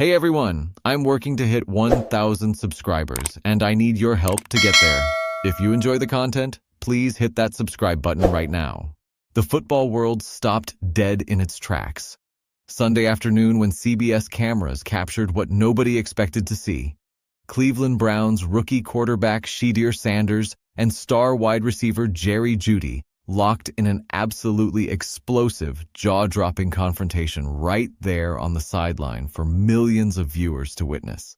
Hey everyone, I'm working to hit 1,000 subscribers, and I need your help to get there. If you enjoy the content, please hit that subscribe button right now. The football world stopped dead in its tracks. Sunday afternoon when CBS cameras captured what nobody expected to see. Cleveland Browns rookie quarterback Shedeur Sanders and star wide receiver Jeudy locked in an absolutely explosive, jaw-dropping confrontation right there on the sideline for millions of viewers to witness.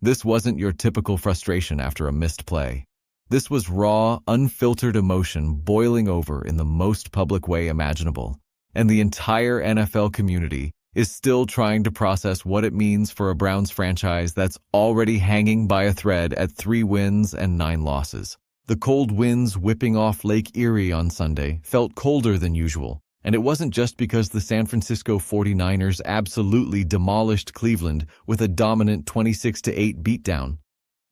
This wasn't your typical frustration after a missed play. This was raw, unfiltered emotion boiling over in the most public way imaginable, and the entire NFL community is still trying to process what it means for a Browns franchise that's already hanging by a thread at 3 wins and 9 losses. The cold winds whipping off Lake Erie on Sunday felt colder than usual, and it wasn't just because the San Francisco 49ers absolutely demolished Cleveland with a dominant 26-8 beatdown.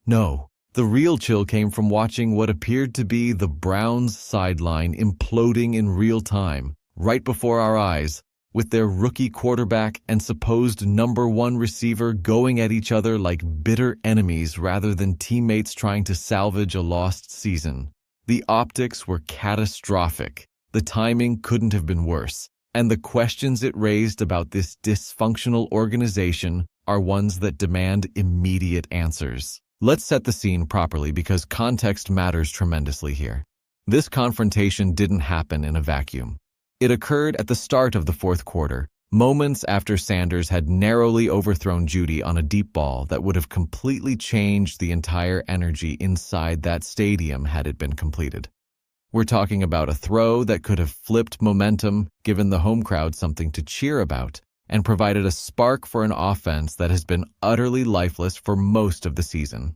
No, the real chill came from watching what appeared to be the Browns sideline imploding in real time, right before our eyes, with their rookie quarterback and supposed number 1 receiver going at each other like bitter enemies rather than teammates trying to salvage a lost season. The optics were catastrophic. The timing couldn't have been worse. And the questions it raised about this dysfunctional organization are ones that demand immediate answers. Let's set the scene properly because context matters tremendously here. This confrontation didn't happen in a vacuum. It occurred at the start of the fourth quarter, moments after Sanders had narrowly overthrown Jeudy on a deep ball that would have completely changed the entire energy inside that stadium had it been completed. We're talking about a throw that could have flipped momentum, given the home crowd something to cheer about, and provided a spark for an offense that has been utterly lifeless for most of the season.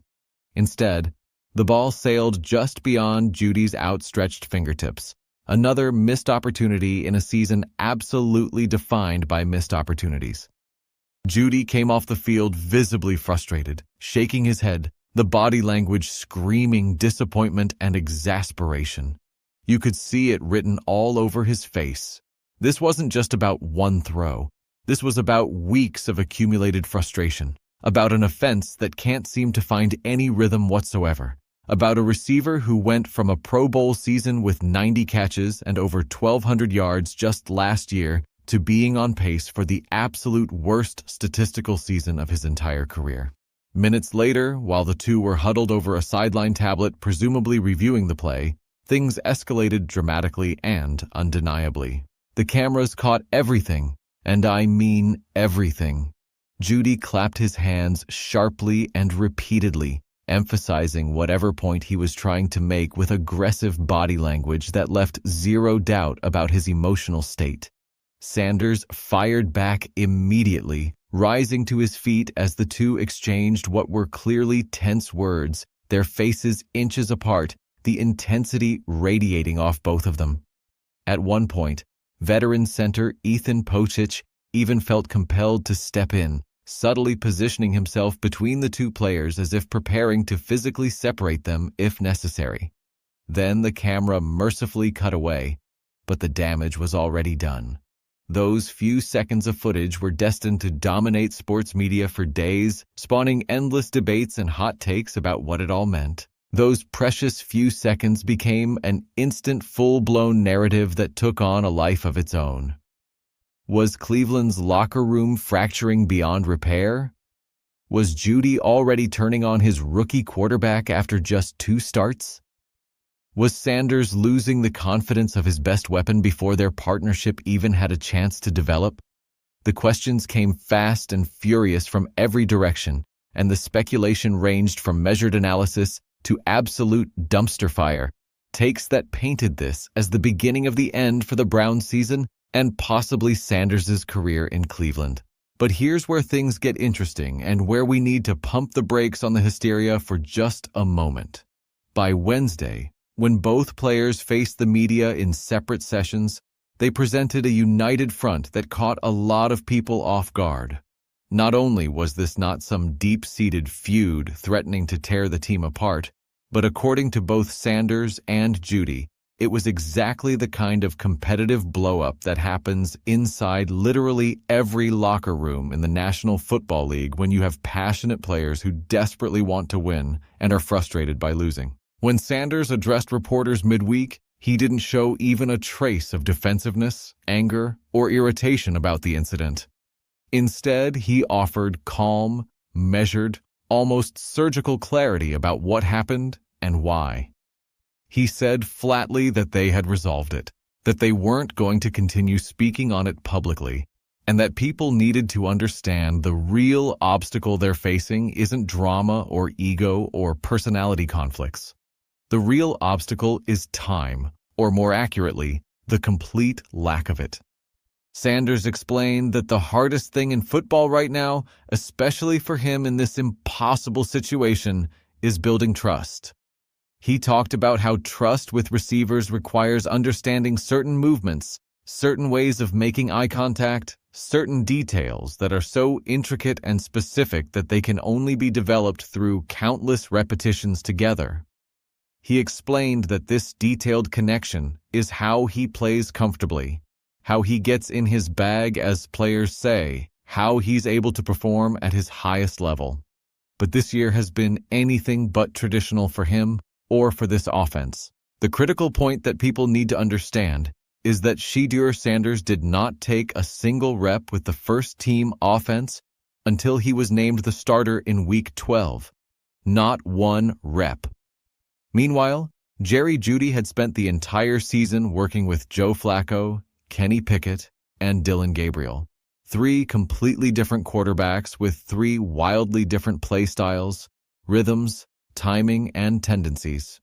Instead, the ball sailed just beyond Jeudy's outstretched fingertips. Another missed opportunity in a season absolutely defined by missed opportunities. Jeudy came off the field visibly frustrated, shaking his head, the body language screaming disappointment and exasperation. You could see it written all over his face. This wasn't just about one throw. This was about weeks of accumulated frustration, about an offense that can't seem to find any rhythm whatsoever. About a receiver who went from a Pro Bowl season with 90 catches and over 1,200 yards just last year to being on pace for the absolute worst statistical season of his entire career. Minutes later, while the two were huddled over a sideline tablet presumably reviewing the play, things escalated dramatically and undeniably. The cameras caught everything, and I mean everything. Jeudy clapped his hands sharply and repeatedly, emphasizing whatever point he was trying to make with aggressive body language that left zero doubt about his emotional state. Sanders fired back immediately, rising to his feet as the two exchanged what were clearly tense words, their faces inches apart, the intensity radiating off both of them. At one point, veteran center Ethan Pocic even felt compelled to step in, subtly positioning himself between the two players as if preparing to physically separate them if necessary. Then the camera mercifully cut away, but the damage was already done. Those few seconds of footage were destined to dominate sports media for days, spawning endless debates and hot takes about what it all meant. Those precious few seconds became an instant full-blown narrative that took on a life of its own. Was Cleveland's locker room fracturing beyond repair? Was Jeudy already turning on his rookie quarterback after just 2 starts? Was Sanders losing the confidence of his best weapon before their partnership even had a chance to develop? The questions came fast and furious from every direction, and the speculation ranged from measured analysis to absolute dumpster fire, takes that painted this as the beginning of the end for the Browns season and possibly Sanders' career in Cleveland. But here's where things get interesting and where we need to pump the brakes on the hysteria for just a moment. By Wednesday, when both players faced the media in separate sessions, they presented a united front that caught a lot of people off guard. Not only was this not some deep-seated feud threatening to tear the team apart, but according to both Sanders and Jeudy, It was exactly the kind of competitive blow-up that happens inside literally every locker room in the National Football League when you have passionate players who desperately want to win and are frustrated by losing. When Sanders addressed reporters midweek, he didn't show even a trace of defensiveness, anger, or irritation about the incident. Instead, he offered calm, measured, almost surgical clarity about what happened and why. He said flatly that they had resolved it, that they weren't going to continue speaking on it publicly, and that people needed to understand the real obstacle they're facing isn't drama or ego or personality conflicts. The real obstacle is time, or more accurately, the complete lack of it. Sanders explained that the hardest thing in football right now, especially for him in this impossible situation, is building trust. He talked about how trust with receivers requires understanding certain movements, certain ways of making eye contact, certain details that are so intricate and specific that they can only be developed through countless repetitions together. He explained that this detailed connection is how he plays comfortably, how he gets in his bag, as players say, how he's able to perform at his highest level. But this year has been anything but traditional for him or for this offense. The critical point that people need to understand is that Shedeur Sanders did not take a single rep with the first-team offense until he was named the starter in Week 12. Not one rep. Meanwhile, Jeudy had spent the entire season working with Joe Flacco, Kenny Pickett, and Dylan Gabriel. 3 completely different quarterbacks with 3 wildly different play styles, rhythms, timing, and tendencies.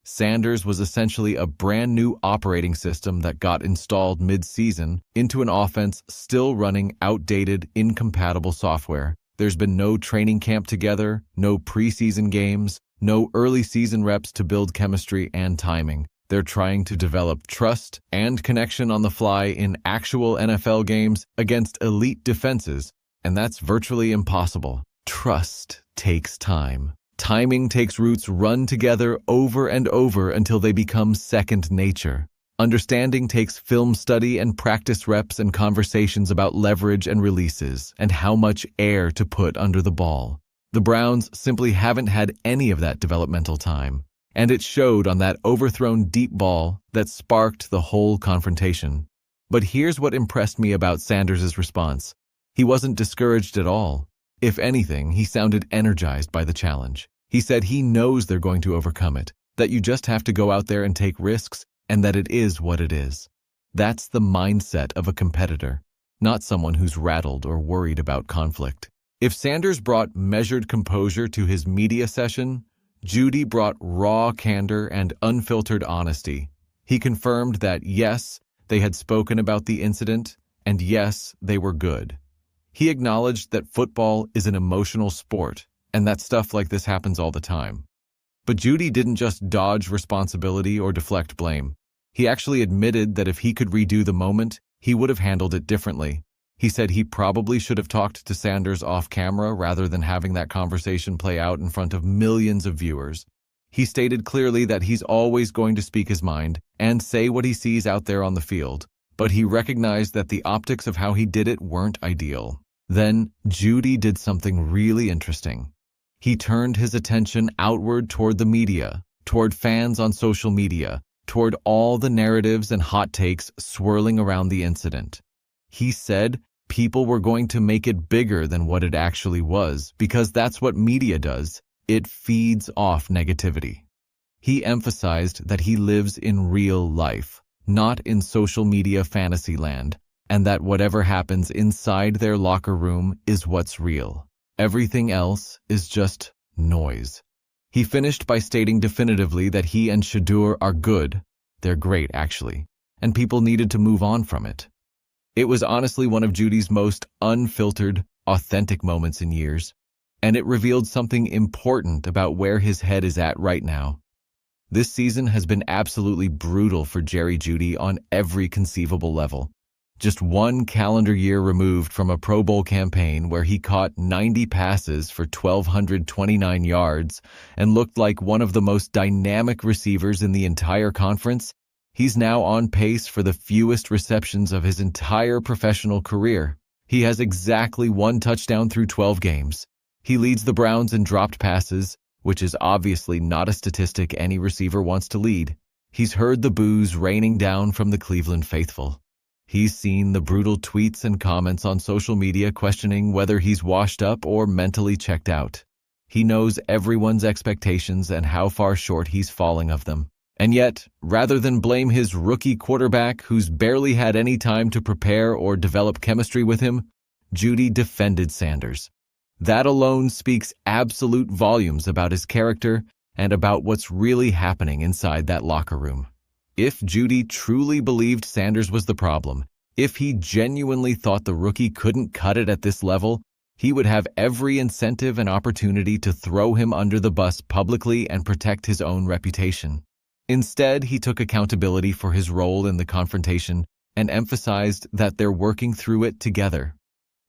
Sanders was essentially a brand new operating system that got installed mid-season into an offense still running outdated, incompatible software. There's been no training camp together, no preseason games, no early season reps to build chemistry and timing. They're trying to develop trust and connection on the fly in actual NFL games against elite defenses, and that's virtually impossible. Trust takes time. Timing takes roots run together over and over until they become second nature. Understanding takes film study and practice reps and conversations about leverage and releases and how much air to put under the ball. The Browns simply haven't had any of that developmental time, and it showed on that overthrown deep ball that sparked the whole confrontation. But here's what impressed me about Sanders' response. He wasn't discouraged at all. If anything, he sounded energized by the challenge. He said he knows they're going to overcome it, that you just have to go out there and take risks, and that it is what it is. That's the mindset of a competitor, not someone who's rattled or worried about conflict. If Sanders brought measured composure to his media session, Jeudy brought raw candor and unfiltered honesty. He confirmed that, yes, they had spoken about the incident, and yes, they were good. He acknowledged that football is an emotional sport, and that stuff like this happens all the time. But Jeudy didn't just dodge responsibility or deflect blame. He actually admitted that if he could redo the moment, he would have handled it differently. He said he probably should have talked to Sanders off camera rather than having that conversation play out in front of millions of viewers. He stated clearly that he's always going to speak his mind and say what he sees out there on the field, but he recognized that the optics of how he did it weren't ideal. Then, Jeudy did something really interesting. He turned his attention outward toward the media, toward fans on social media, toward all the narratives and hot takes swirling around the incident. He said people were going to make it bigger than what it actually was, because that's what media does. It feeds off negativity. He emphasized that he lives in real life, not in social media fantasy land, and that whatever happens inside their locker room is what's real. Everything else is just noise. He finished by stating definitively that he and Shedeur are good. They're great, actually, and people needed to move on from it. It was honestly one of Jeudy's most unfiltered, authentic moments in years, and it revealed something important about where his head is at right now. This season has been absolutely brutal for Jeudy on every conceivable level. Just 1 calendar year removed from a Pro Bowl campaign where he caught 90 passes for 1,229 yards and looked like one of the most dynamic receivers in the entire conference, He's now on pace for the fewest receptions of his entire professional career. He has exactly 1 touchdown through 12 games. He leads the Browns in dropped passes, which is obviously not a statistic any receiver wants to lead. He's heard the boos raining down from the Cleveland faithful. He's seen the brutal tweets and comments on social media questioning whether he's washed up or mentally checked out. He knows everyone's expectations and how far short he's falling of them. And yet, rather than blame his rookie quarterback who's barely had any time to prepare or develop chemistry with him, Jeudy defended Sanders. That alone speaks absolute volumes about his character and about what's really happening inside that locker room. If Jeudy truly believed Sanders was the problem, if he genuinely thought the rookie couldn't cut it at this level, he would have every incentive and opportunity to throw him under the bus publicly and protect his own reputation. Instead, he took accountability for his role in the confrontation and emphasized that they're working through it together.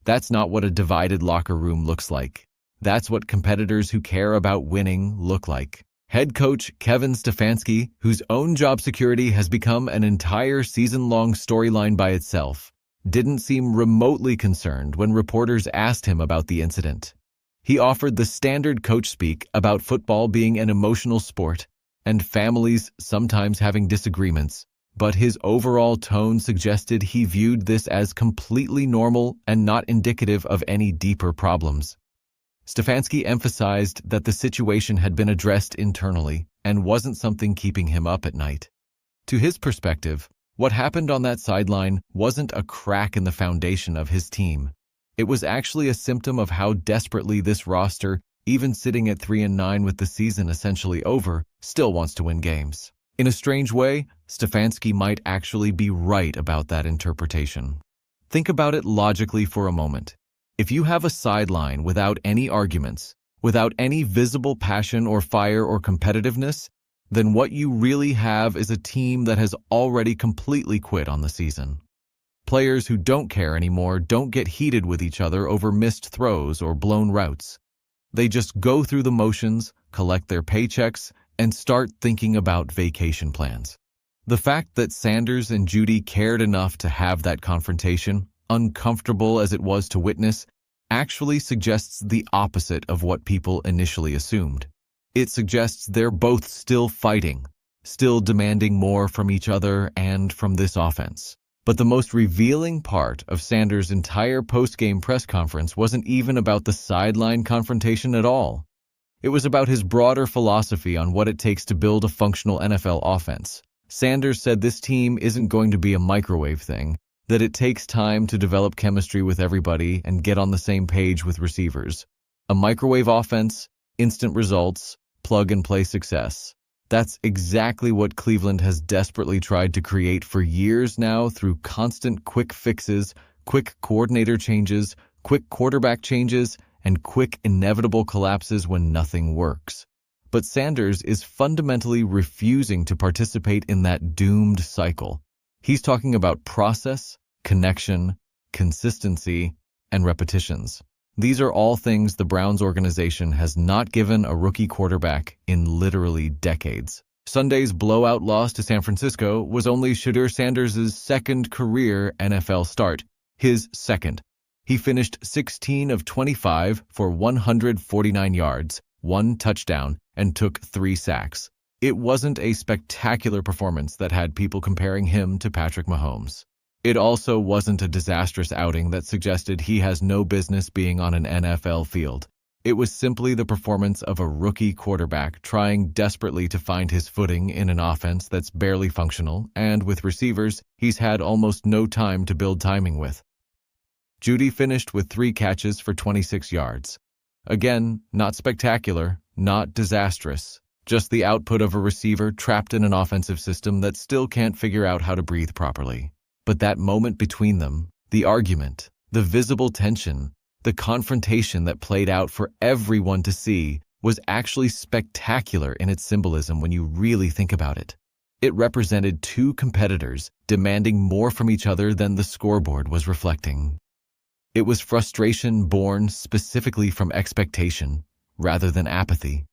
That's not what a divided locker room looks like. That's what competitors who care about winning look like. Head coach Kevin Stefanski, whose own job security has become an entire season-long storyline by itself, didn't seem remotely concerned when reporters asked him about the incident. He offered the standard coach speak about football being an emotional sport and families sometimes having disagreements, but his overall tone suggested he viewed this as completely normal and not indicative of any deeper problems. Stefanski emphasized that the situation had been addressed internally and wasn't something keeping him up at night. To his perspective, what happened on that sideline wasn't a crack in the foundation of his team. It was actually a symptom of how desperately this roster, even sitting at 3-9 with the season essentially over, still wants to win games. In a strange way, Stefanski might actually be right about that interpretation. Think about it logically for a moment. If you have a sideline without any arguments, without any visible passion or fire or competitiveness, then what you really have is a team that has already completely quit on the season. Players who don't care anymore don't get heated with each other over missed throws or blown routes. They just go through the motions, collect their paychecks, and start thinking about vacation plans. The fact that Sanders and Jeudy cared enough to have that confrontation, uncomfortable as it was to witness, actually suggests the opposite of what people initially assumed. It suggests they're both still fighting, still demanding more from each other and from this offense. But the most revealing part of Sanders' entire post-game press conference wasn't even about the sideline confrontation at all. It was about his broader philosophy on what it takes to build a functional NFL offense. Sanders said this team isn't going to be a microwave thing, that it takes time to develop chemistry with everybody and get on the same page with receivers. A microwave offense, instant results, plug-and-play success. That's exactly what Cleveland has desperately tried to create for years now through constant quick fixes, quick coordinator changes, quick quarterback changes, and quick inevitable collapses when nothing works. But Sanders is fundamentally refusing to participate in that doomed cycle. He's talking about process, connection, consistency, and repetitions. These are all things the Browns organization has not given a rookie quarterback in literally decades. Sunday's blowout loss to San Francisco was only Shedeur Sanders' second career NFL start, his second. He finished 16 of 25 for 149 yards, 1 touchdown, and took 3 sacks. It wasn't a spectacular performance that had people comparing him to Patrick Mahomes. It also wasn't a disastrous outing that suggested he has no business being on an NFL field. It was simply the performance of a rookie quarterback trying desperately to find his footing in an offense that's barely functional and with receivers he's had almost no time to build timing with. Jeudy finished with 3 catches for 26 yards. Again, not spectacular, not disastrous, just the output of a receiver trapped in an offensive system that still can't figure out how to breathe properly. But that moment between them, the argument, the visible tension, the confrontation that played out for everyone to see was actually spectacular in its symbolism when you really think about it. It represented 2 competitors demanding more from each other than the scoreboard was reflecting. It was frustration born specifically from expectation rather than apathy.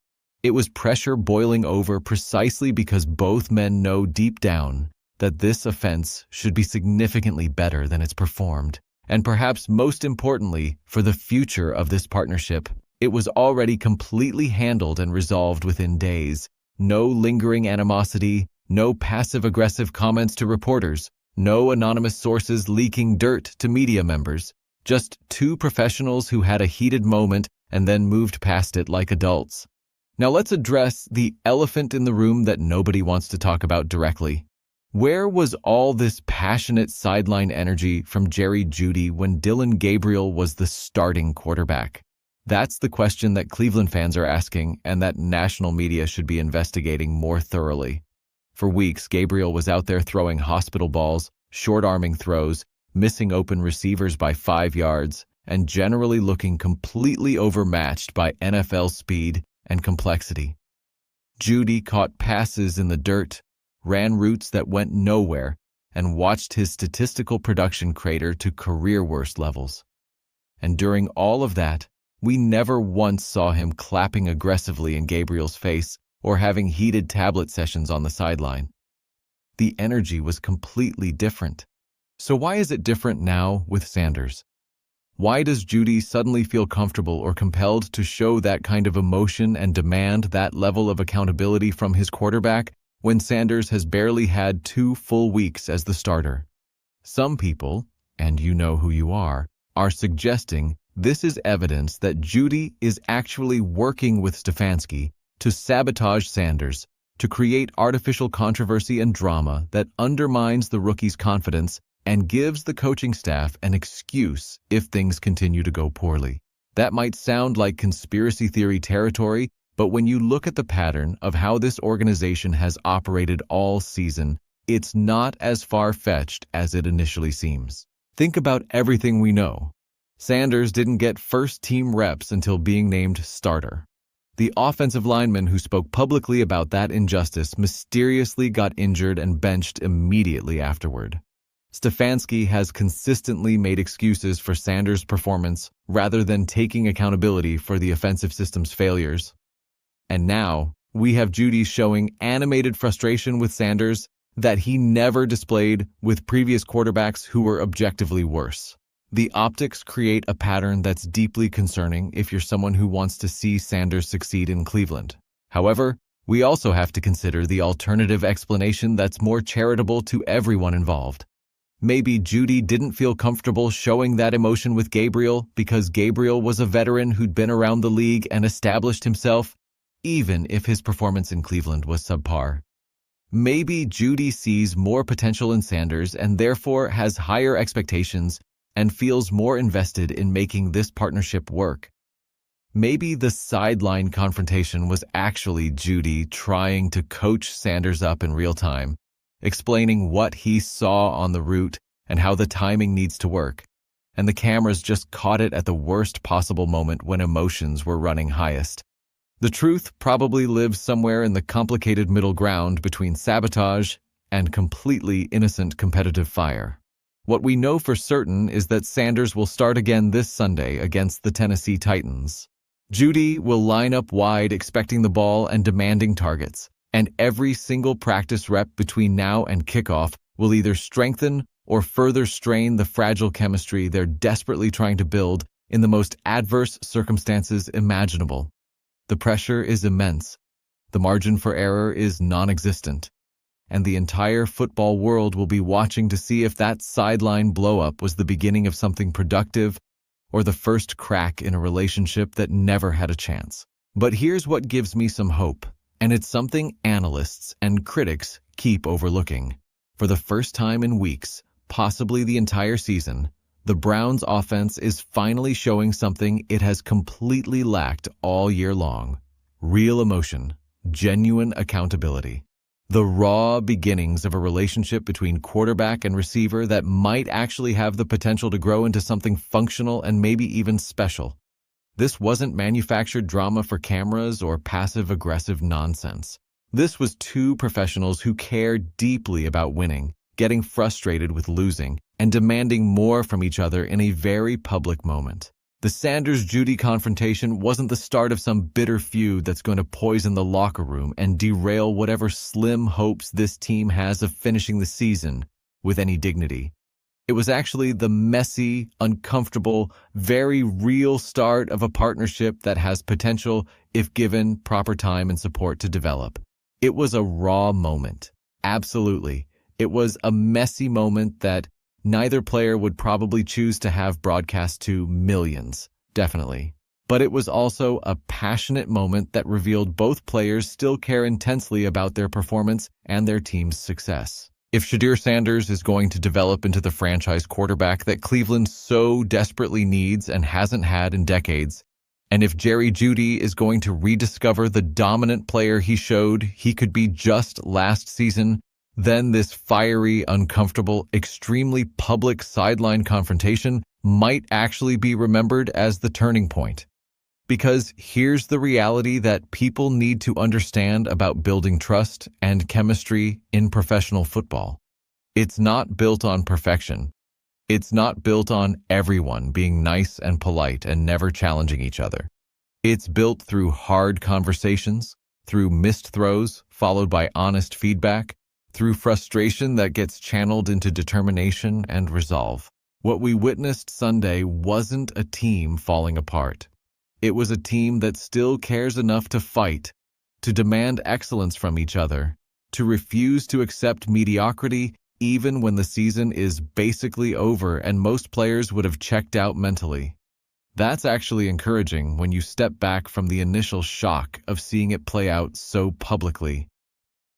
It was pressure boiling over precisely because both men know deep down that this offense should be significantly better than it's performed. And perhaps most importantly, for the future of this partnership, it was already completely handled and resolved within days. No lingering animosity, no passive-aggressive comments to reporters, no anonymous sources leaking dirt to media members. Just two professionals who had a heated moment and then moved past it like adults. Now let's address the elephant in the room that nobody wants to talk about directly. Where was all this passionate sideline energy from Jeudy when Dillon Gabriel was the starting quarterback? That's the question that Cleveland fans are asking and that national media should be investigating more thoroughly. For weeks, Gabriel was out there throwing hospital balls, short-arming throws, missing open receivers by 5 yards, and generally looking completely overmatched by NFL speed and complexity. Jeudy caught passes in the dirt, ran routes that went nowhere, and watched his statistical production crater to career-worst levels. And during all of that, we never once saw him clapping aggressively in Gabriel's face or having heated tablet sessions on the sideline. The energy was completely different. So why is it different now with Sanders? Why does Jeudy suddenly feel comfortable or compelled to show that kind of emotion and demand that level of accountability from his quarterback when Sanders has barely had 2 full weeks as the starter? Some people, and you know who you are suggesting this is evidence that Jeudy is actually working with Stefanski to sabotage Sanders, to create artificial controversy and drama that undermines the rookie's confidence and gives the coaching staff an excuse if things continue to go poorly. That might sound like conspiracy theory territory, but when you look at the pattern of how this organization has operated all season, it's not as far-fetched as it initially seems. Think about everything we know. Sanders didn't get first-team reps until being named starter. The offensive lineman who spoke publicly about that injustice mysteriously got injured and benched immediately afterward. Stefanski has consistently made excuses for Sanders' performance rather than taking accountability for the offensive system's failures. And now, we have Jeudy showing animated frustration with Sanders that he never displayed with previous quarterbacks who were objectively worse. The optics create a pattern that's deeply concerning if you're someone who wants to see Sanders succeed in Cleveland. However, we also have to consider the alternative explanation that's more charitable to everyone involved. Maybe Jeudy didn't feel comfortable showing that emotion with Gabriel because Gabriel was a veteran who'd been around the league and established himself, even if his performance in Cleveland was subpar. Maybe Jeudy sees more potential in Sanders and therefore has higher expectations and feels more invested in making this partnership work. Maybe the sideline confrontation was actually Jeudy trying to coach Sanders up in real time, explaining what he saw on the route and how the timing needs to work, and the cameras just caught it at the worst possible moment when emotions were running highest. The truth probably lives somewhere in the complicated middle ground between sabotage and completely innocent competitive fire. What we know for certain is that Sanders will start again this Sunday against the Tennessee Titans. Jeudy will line up wide expecting the ball and demanding targets, and every single practice rep between now and kickoff will either strengthen or further strain the fragile chemistry they're desperately trying to build in the most adverse circumstances imaginable. The pressure is immense, the margin for error is non-existent, and the entire football world will be watching to see if that sideline blow-up was the beginning of something productive or the first crack in a relationship that never had a chance. But here's what gives me some hope, and it's something analysts and critics keep overlooking. For the first time in weeks, possibly the entire season, the Browns' offense is finally showing something it has completely lacked all year long: real emotion, genuine accountability. The raw beginnings of a relationship between quarterback and receiver that might actually have the potential to grow into something functional and maybe even special. This wasn't manufactured drama for cameras or passive-aggressive nonsense. This was two professionals who care deeply about winning, getting frustrated with losing, and demanding more from each other in a very public moment. The Sanders-Jeudy confrontation wasn't the start of some bitter feud that's going to poison the locker room and derail whatever slim hopes this team has of finishing the season with any dignity. It was actually the messy, uncomfortable, very real start of a partnership that has potential if given proper time and support to develop. It was a raw moment. Absolutely. It was a messy moment that neither player would probably choose to have broadcast to millions, definitely. But it was also a passionate moment that revealed both players still care intensely about their performance and their team's success. If Shedeur Sanders is going to develop into the franchise quarterback that Cleveland so desperately needs and hasn't had in decades, and if Jeudy is going to rediscover the dominant player he showed he could be just last season, then this fiery, uncomfortable, extremely public sideline confrontation might actually be remembered as the turning point. Because here's the reality that people need to understand about building trust and chemistry in professional football. It's not built on perfection. It's not built on everyone being nice and polite and never challenging each other. It's built through hard conversations, through missed throws followed by honest feedback, through frustration that gets channeled into determination and resolve. What we witnessed Sunday wasn't a team falling apart. It was a team that still cares enough to fight, to demand excellence from each other, to refuse to accept mediocrity even when the season is basically over and most players would have checked out mentally. That's actually encouraging when you step back from the initial shock of seeing it play out so publicly.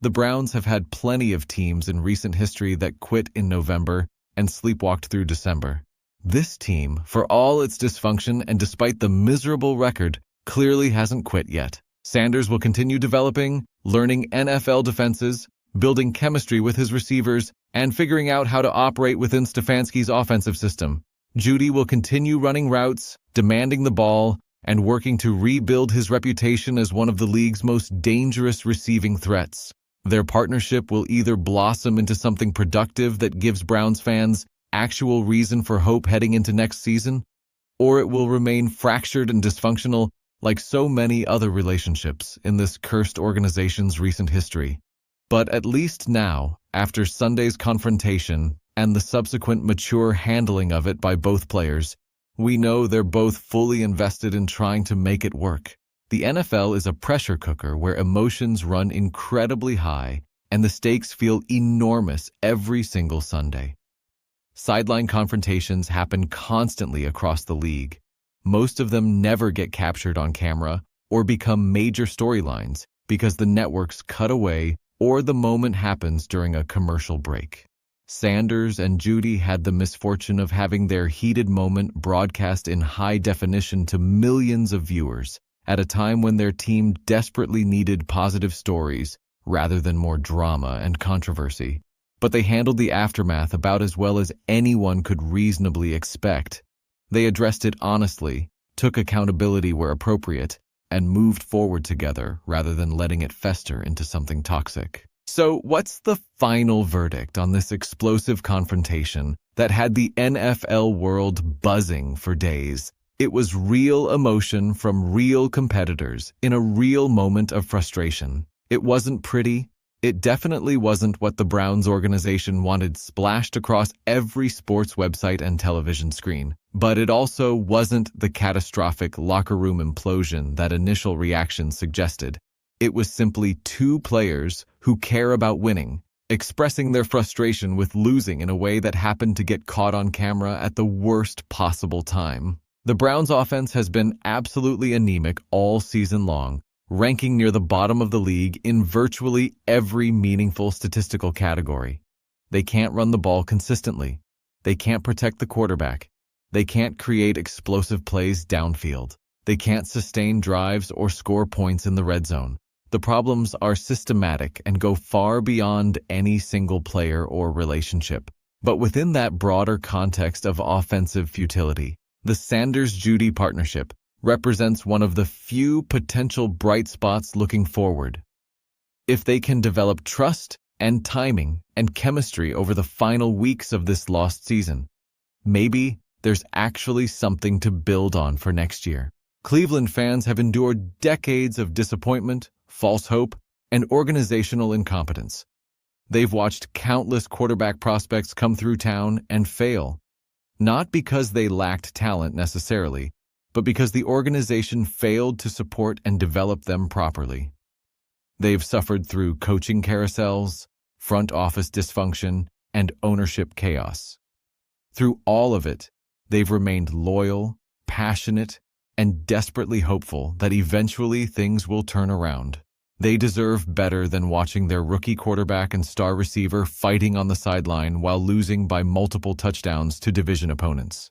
The Browns have had plenty of teams in recent history that quit in November and sleepwalked through December. This team, for all its dysfunction and despite the miserable record, clearly hasn't quit yet. Sanders will continue developing, learning NFL defenses, building chemistry with his receivers, and figuring out how to operate within Stefanski's offensive system. Jeudy will continue running routes, demanding the ball, and working to rebuild his reputation as one of the league's most dangerous receiving threats. Their partnership will either blossom into something productive that gives Browns fans actual reason for hope heading into next season, or it will remain fractured and dysfunctional like so many other relationships in this cursed organization's recent history. But at least now, after Sunday's confrontation and the subsequent mature handling of it by both players, we know they're both fully invested in trying to make it work. The NFL is a pressure cooker where emotions run incredibly high and the stakes feel enormous every single Sunday. Sideline confrontations happen constantly across the league. Most of them never get captured on camera or become major storylines because the networks cut away or the moment happens during a commercial break. Sanders and Jeudy had the misfortune of having their heated moment broadcast in high definition to millions of viewers at a time when their team desperately needed positive stories rather than more drama and controversy. But they handled the aftermath about as well as anyone could reasonably expect. They addressed it honestly, took accountability where appropriate, and moved forward together rather than letting it fester into something toxic. So what's the final verdict on this explosive confrontation that had the NFL world buzzing for days? It was real emotion from real competitors in a real moment of frustration. It wasn't pretty. It definitely wasn't what the Browns organization wanted splashed across every sports website and television screen. But it also wasn't the catastrophic locker room implosion that initial reaction suggested. It was simply two players who care about winning, expressing their frustration with losing in a way that happened to get caught on camera at the worst possible time. The Browns' offense has been absolutely anemic all season long, ranking near the bottom of the league in virtually every meaningful statistical category. They can't run the ball consistently. They can't protect the quarterback. They can't create explosive plays downfield. They can't sustain drives or score points in the red zone. The problems are systematic and go far beyond any single player or relationship. But within that broader context of offensive futility, the Sanders-Jeudy partnership represents one of the few potential bright spots looking forward. If they can develop trust and timing and chemistry over the final weeks of this lost season, maybe there's actually something to build on for next year. Cleveland fans have endured decades of disappointment, false hope, and organizational incompetence. They've watched countless quarterback prospects come through town and fail, not because they lacked talent necessarily, but because the organization failed to support and develop them properly. They've suffered through coaching carousels, front office dysfunction, and ownership chaos. Through all of it, they've remained loyal, passionate, and desperately hopeful that eventually things will turn around. They deserve better than watching their rookie quarterback and star receiver fighting on the sideline while losing by multiple touchdowns to division opponents.